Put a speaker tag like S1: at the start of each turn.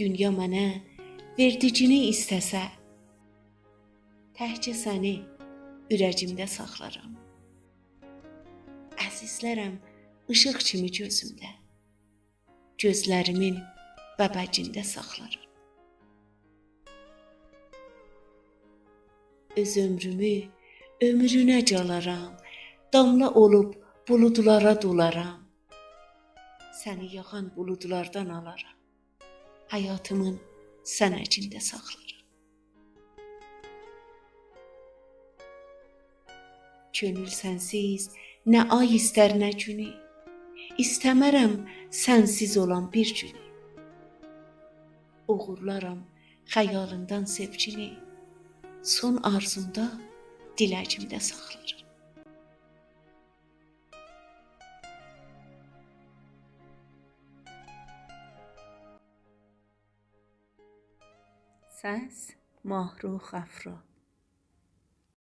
S1: dünya mənə verdicini istəsə, təhcə səni ürəcimdə saxlaram. Əzizlərəm işıq kimi gözümdə, gözlərimin bəbəcində saxlaram. Öz ömrümü ömrünə calaram, damla olub buludlara dolaram. Səni yağan buludlardan alaram, həyatımın sənəcində saxlaram. Könül sənsiz nə ay istər nə günü, İstəmərəm sənsiz olan bir günü. Uğurlaram xəyalından sevgini, son arzumda diləcimdə saxlaram. Səs: Mahrux Əfra.